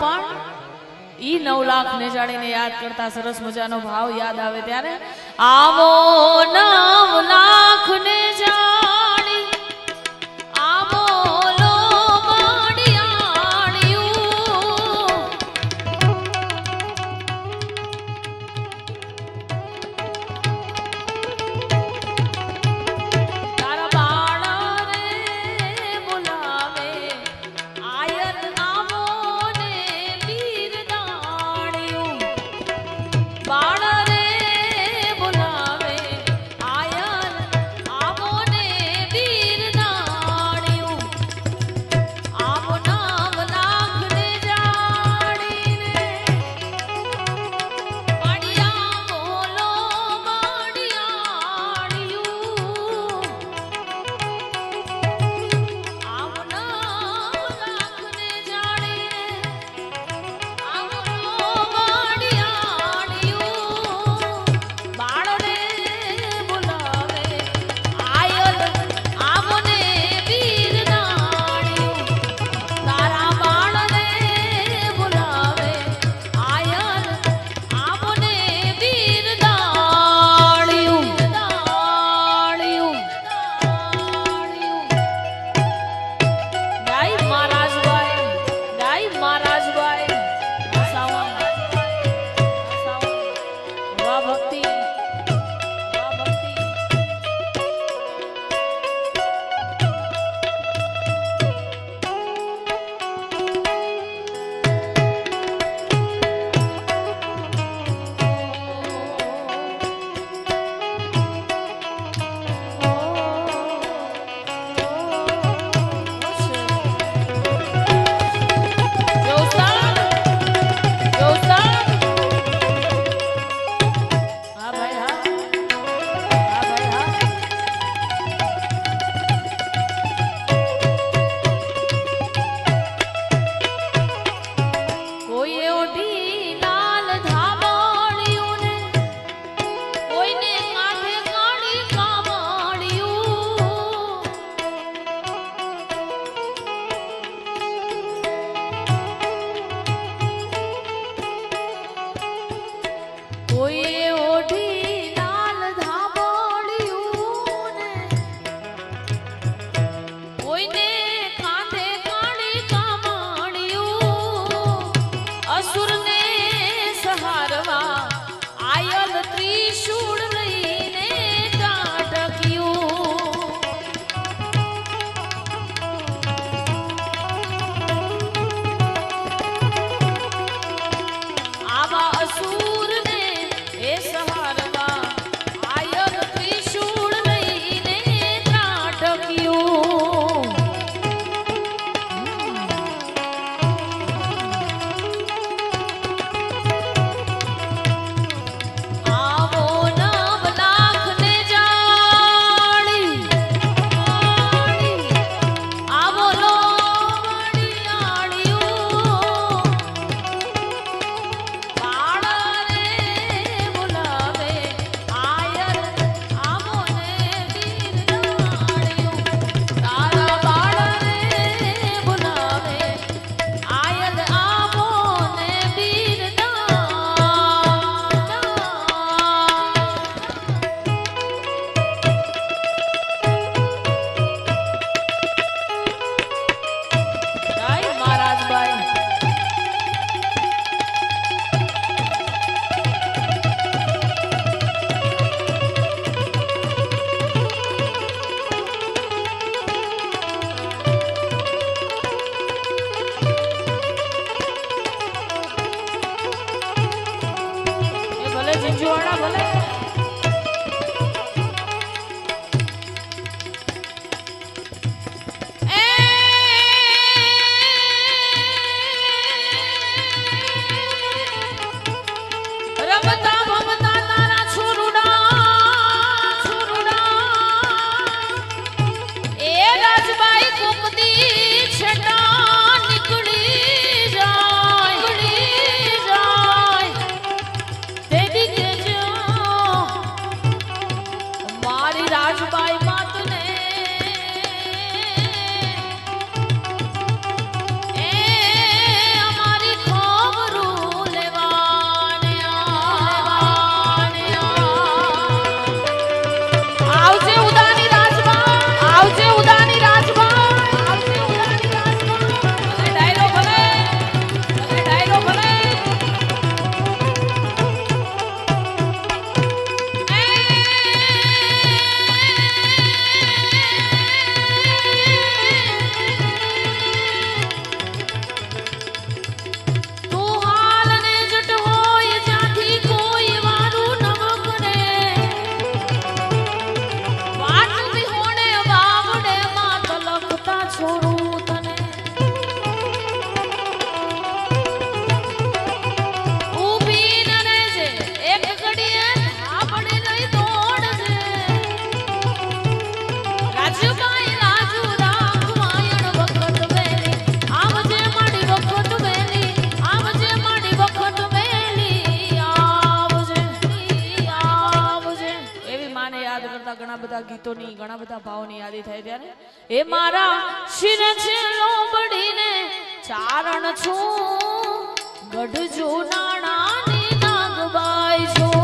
પણ ઈ 9 લાખ ને જાણીને યાદ કરતા સરસ મજાનો ભાવ યાદ આવે ત્યારે આવો 9 લાખ ને જાણી આવો લો માડિયાણિયું તારા બાળા રે બોલાવે આયન આવો ને બીરદાણિયું બાળા રે બોલાવે આયન આવો ને બધા ગીતોની ઘણા બધા ભાવોની યાદી થાય ત્યારે એ મારા શિર છે લોબડીને ચારણ છું ગઢજો નાણાની નાગબાઈ છો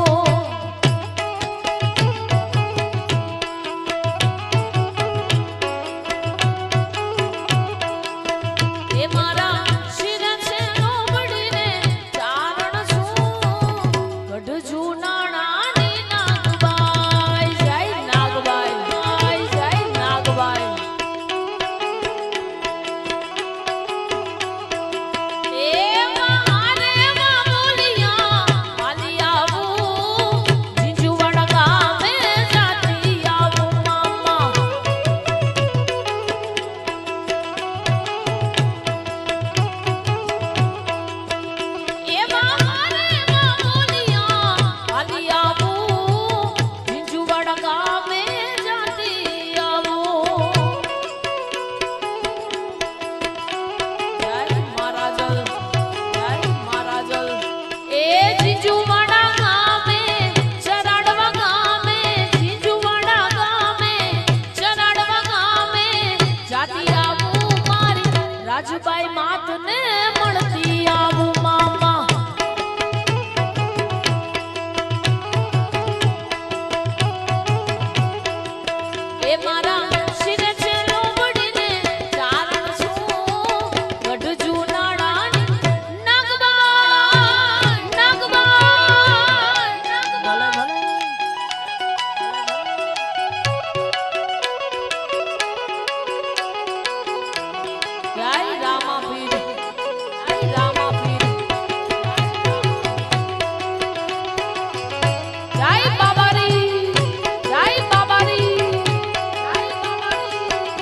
રાજુભાઈ માતને મળતી આવું મામા એ મારા શિરે છે લોબડીને ચારણ છું ગઢજુ નાણાની નાગબાઈ નાગબાઈ જય રામા પીર જય રામા પીર જય બાબારી જય બાબારી જય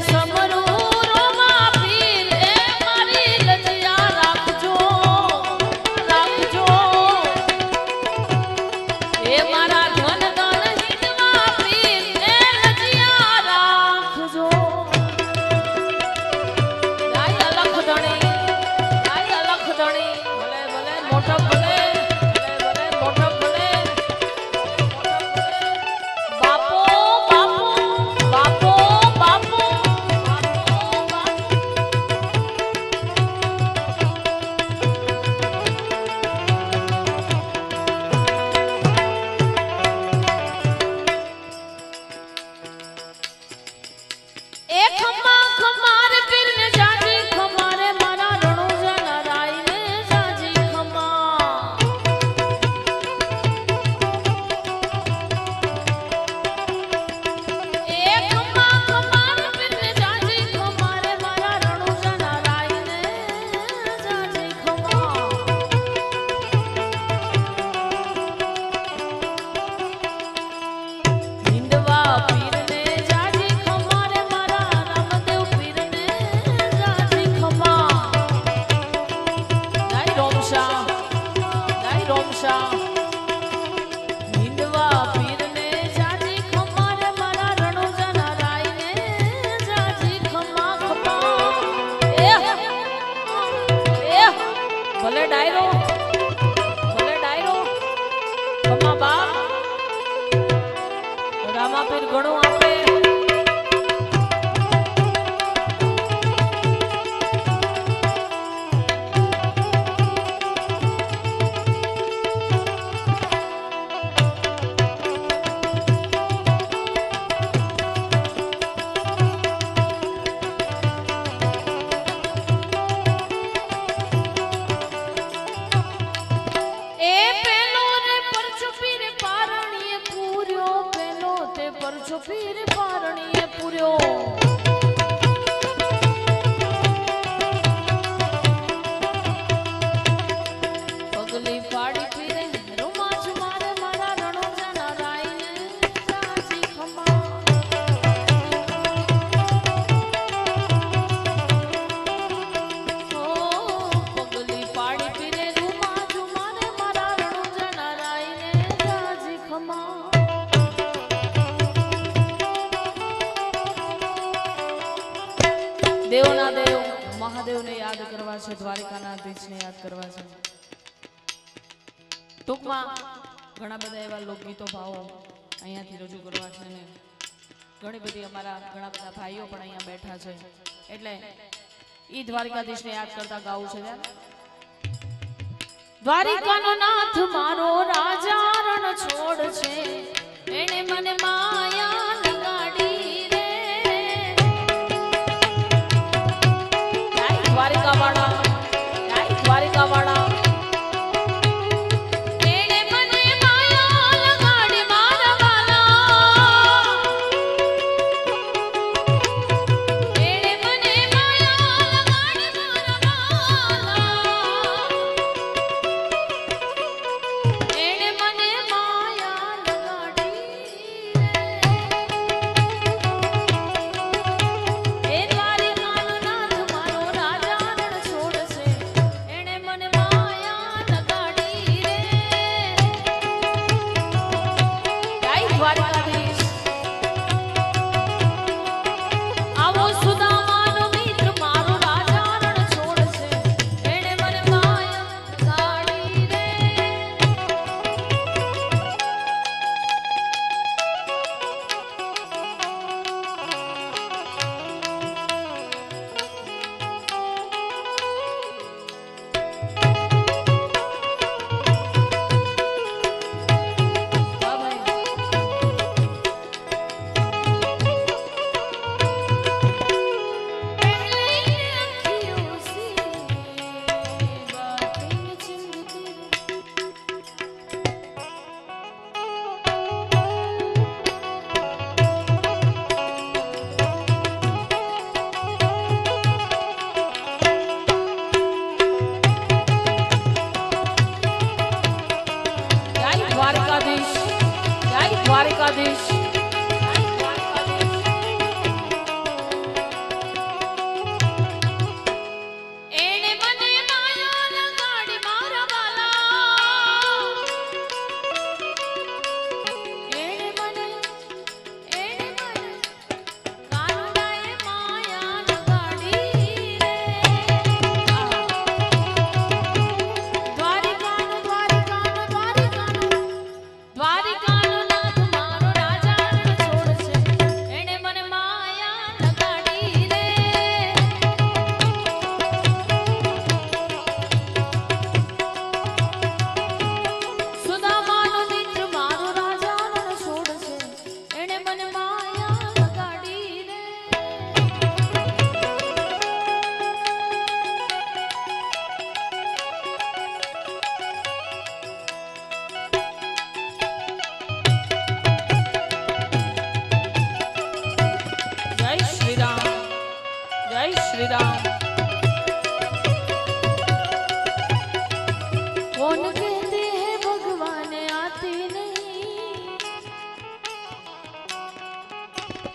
સમરૂ ઘણું આપે. પીર પારણીએ પૂર્યો પગલી પાડી પીરે રોમાચ મારે મારા રણોજાના રાઈને રાજી ખમા ઓ પગલી પાડી પીરે રોમાચ મારે મારા રણોજાના રાઈને રાજી ખમા. દેવના દેવ મહાદેવને યાદ કરવા છે, દ્વારિકાના અધીશને યાદ કરવા છે. ટૂંકમાં ઘણા બધા એવા લોકગીતો ભાવો અહીંયાથી રજૂ કરવા છે ને ઘણી બધી અમારા ઘણા બધા ભાઈઓ પણ અહીંયા બેઠા છે એટલે ઈ દ્વારિકાધીશને યાદ કરતા ગાવું છે. દ્વારિકાનો નાથ મારો રાજા રણ છોડ છે એને મને માયા લગાડી દ્વારિકા વાળા એને મને માયા લગાડી મારા વાલા એને મને માયા લગાડી મારા વાલા એને મને માયા લગાડી એ દ્વારિકાનો નાથ મારો રાજા દ્વારિકાધીશ એને મને માયા લગાડી મારા વાલા એને મને કાંડાએ માયા લગાડી રે દ્વારિકા श्री राम। कौन कहते हैं भगवान आते नहीं,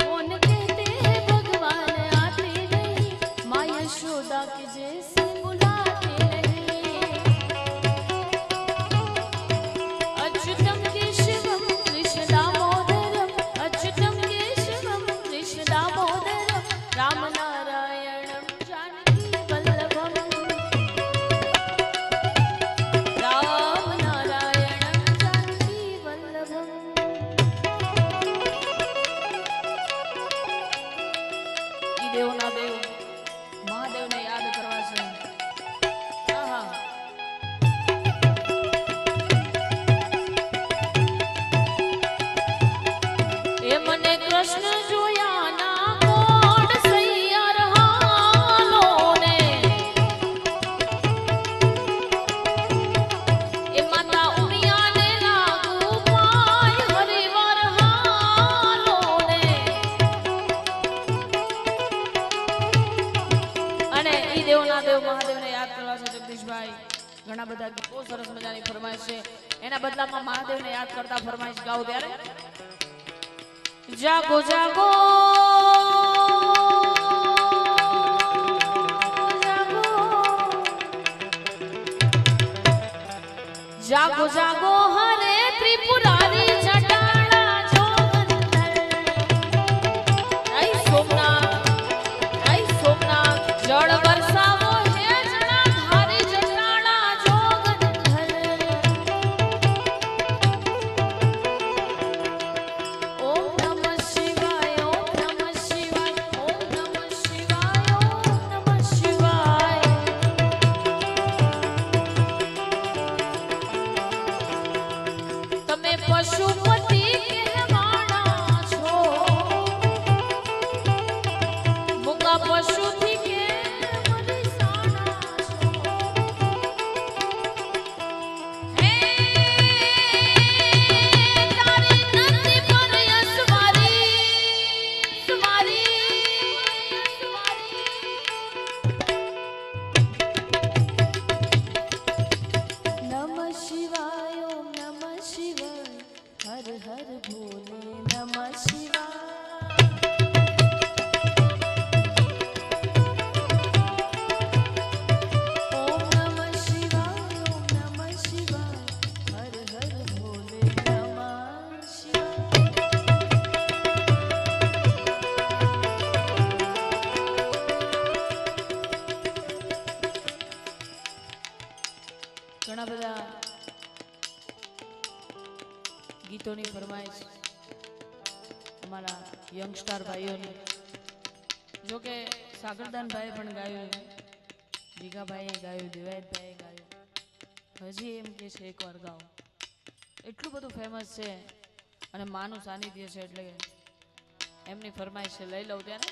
कौन कहते हैं भगवान आते नहीं, माँ यशोदा के जैसे बुलाते नहीं। अच्युतम केशवम कृष्ण दामोदरम, अच्युतम केशवम कृष्ण दामोदरम, राम नारायणम जानकी वल्लभम, राम नारायणम जानकी वल्लभम। દેવના દેવ મહાદેવને યાદ કરવા છે. આહા. એ મને કૃષ્ણ જોયા ના કોડ સૈયાર હાલો ને એ માતા ઉમિયાને લાગુ પાય હરિવાર હાલો ને અને ઈ દેવના દેવ મહાદેવને યાદ કરવા છે જગદીશભાઈ. ઘણા બધા બહુ સરસ મજાની ફરમાઈશ છે. એના બદલામાં મહાદેવને યાદ કરતા ફરમાઈશ ગાઓ ત્યારે જાગો જાગો જાગો જાગો હરે ત્રિપુરારી જટાળા જોગંધર. જય સોમનાથ જળ વરસાવો હે જટાધારી જટાળા જોગંધર. ઓમ નમઃ શિવાય ઓમ નમઃ શિવાય ઓમ નમઃ શિવાય ઓમ નમઃ શિવાય. તમે પશુપતિ કહેવાના છો મૂંગા પશુથી કેમ રીસાણા છો. હે તારી નંદી પર યસવારી નમઃ શિવાય ઓમ નમઃ શિવાય હર હર ભોલે નમઃ શિવાય. ઓમ નમઃ શિવાય ઓમ નમઃ શિવાય હર હર ભોલે નમઃ શિવાય. ઘણા બધા ગીતોની ફરમાઈશ અમારા યંગસ્ટાર ભાઈઓની. જોકે સાગરદાનભાઈએ પણ ગાયું, જીગાભાઈએ ગાયું, દિવાયતભાઈએ ગાયું. હજી એમ કે છે એકવાર ગાઓ. એટલું બધું ફેમસ છે અને માનું સાનિધ્ય છે એટલે એમની ફરમાઈશ છે. લઈ લઉં ત્યારે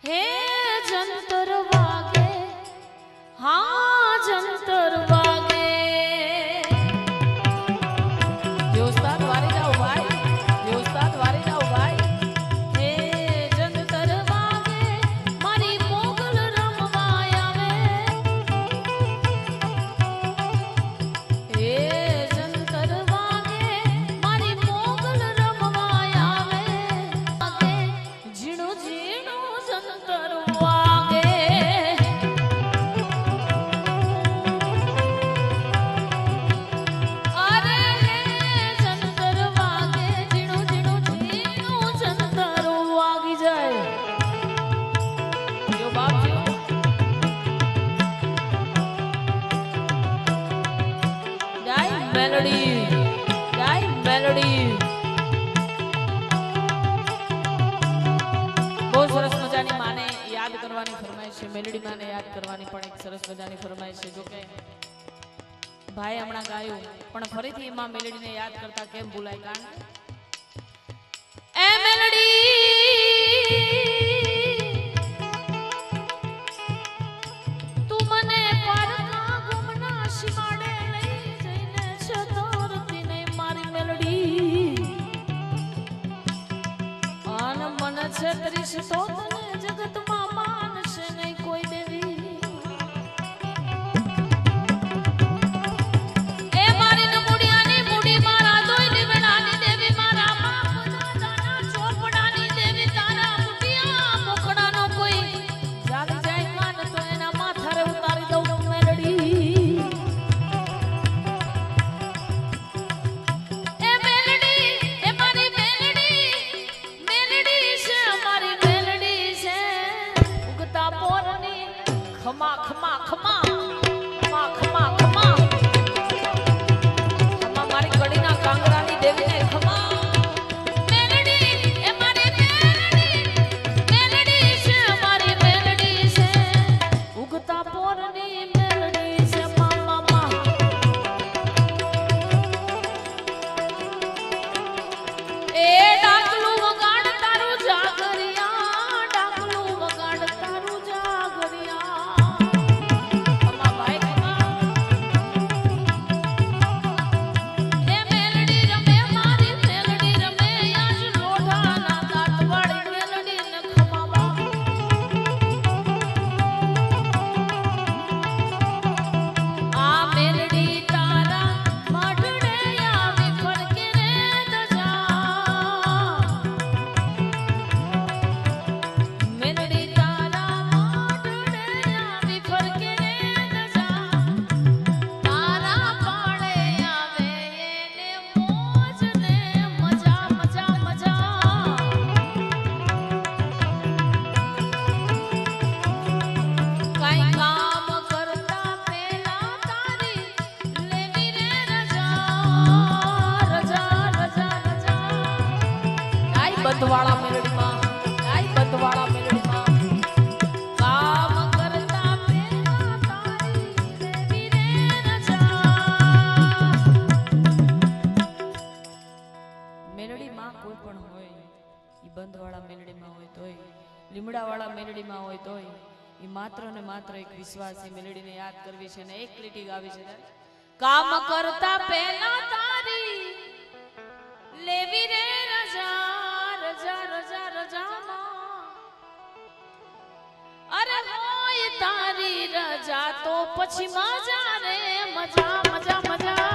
હે જંતર વાગે હા જંતર વાગે. જોસ્તાદ વારી જાઓ ભાઈ, જોસ્તાદ વારી જાઓ ભાઈ. હે જંતર વાગે મારી મોગલ રમવા આવે. હે જંતર વાગે મારી મોગલ રમવા આવે. ઝીણું ઝીણું જંતર વાગે. મેલોડી ગાય મેલોડી. બહુ સરસ મજાની માને યાદ કરવાની ફરમાઈશ છે. મેલોડી માને યાદ કરવાની પણ એક સરસ મજાની ફરમાઈશ છે. જો કે ભાઈ હમણાં ગાયું પણ ફરીથી એમાં મેલોડીને યાદ કરતા કેમ ભૂલાય. કારણ એ મેલોડી તું મને પારકા ગુમના શિમાડે લઈ જઈને છતરતી ને મારી મેલોડી આન મન છત્રીસ તો તને જગતમાં માનશે નહીં કોઈ દેવી. એ મારી નમુડિયાની મુડી મારા દોઈની વેળાની દેવી મારા બાપ દાદાના ચોપડાની દેવી તારા મુટિયા મોકડાનો કોઈ જાગી જાય કાન તો એના માથારે ઉતારી દઉં મેલડી. એ મેલડી એ મારી મેલડી મેલડી છે અમારી મેલડી છે. ઉગતા પોરની ખમા ખમા ખમા ખમા ખમા ખમા ખમા મારી કડીના કાંગરાની દેવીને ખમા. મેલડી એ બંધવાળા મેલડીમાં આય બંધવાળા મેલડીમાં કામ કરતા પેલા તારી દેવી રે રજા મેલડીમાં કોઈ પણ હોય ઈ બંધવાળા મેલડીમાં હોય તોય લીમડાવાળા મેલડીમાં હોય તોય ઈ માત્ર ને માત્ર એક વિશ્વાસી મેલડીને યાદ કરવી છે ને એક લીટી ગાવી છે કામ કરતા પહેલા તારી લેવી રે રજા રજા રજા રજામાં અરે હોય તારી રજા તો પછી મજા રે મજા મજા મજા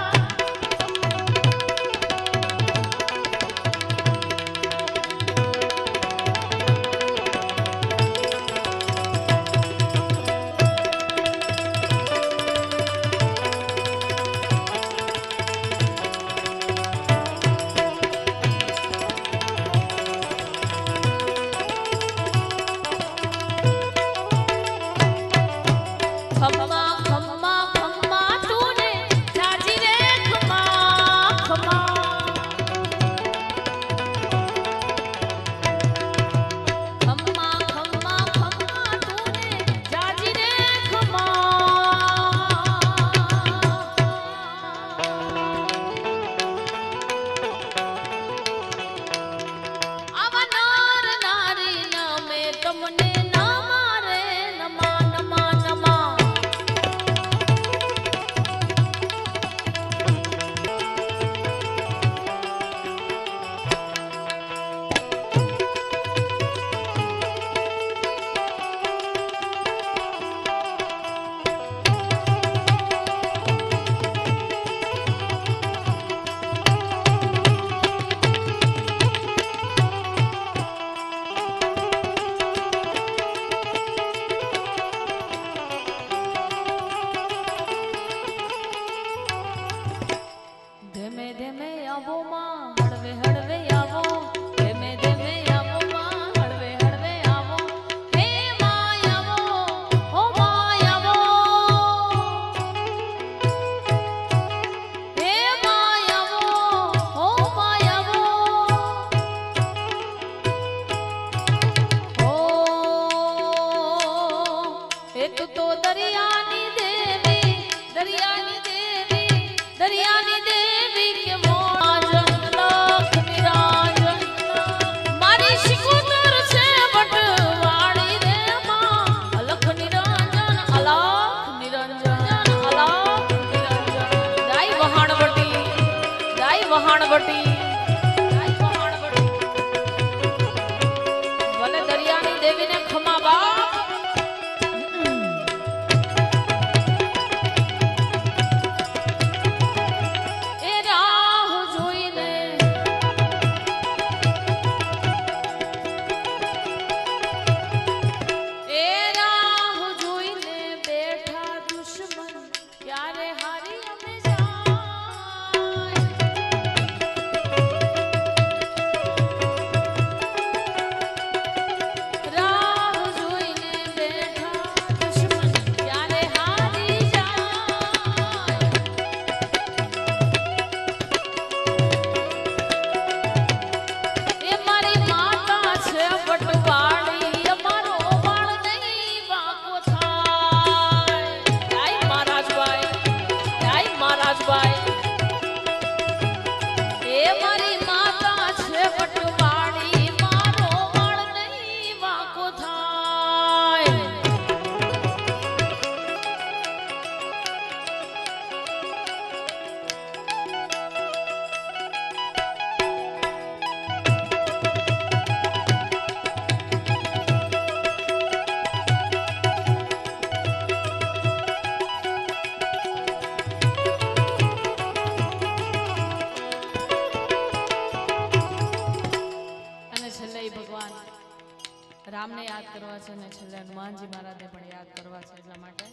ભલે દરિયાની દેવીને ખમા બાપ એ રાહ જોઈને બેઠા દુશ્મન ક્યારે હારી અમે રામને યાદ કરવા છે ને છેલ્લે હનુમાનજી મહારાજને પણ યાદ કરવા છે એટલા માટે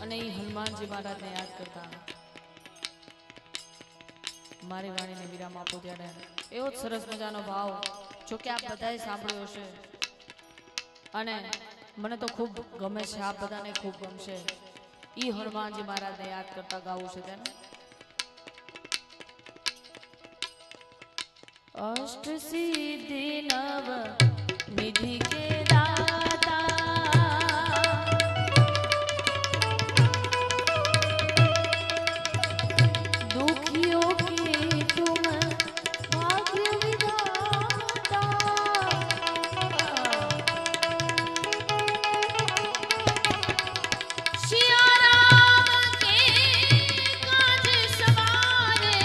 અને એ હનુમાનજી મહારાજને યાદ કરતા મારી વાણીને વિરામ આપો ત્યારે એવો જ સરસ મજાનો ભાવ જો કે આપ બધાએ સાંભળ્યો હશે અને મને તો ખૂબ ગમે છે, આપ બધાને ખૂબ ગમશે. ઈ હનુમાનજી મહારાજને યાદ કરતા ગાવું છે તેને. अष्ट सिद्धि नव निधि के दाता दुखियों के तुम भाग्य विधाता सिया राम के काज सवारे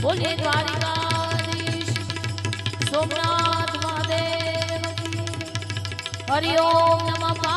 बोले द्वारिकाधीश सोमनाथ महादेव की हरि ओम नमः।